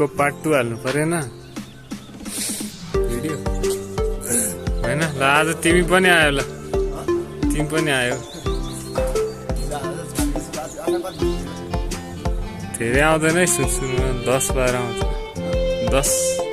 को पार्ट 2 हाल्नु परेन भिडियो हैन। ल आज तिमी पनि आयो, ल तिमी पनि आयो। धेरै आउँदैन है सुन 10-12 आउँछ 10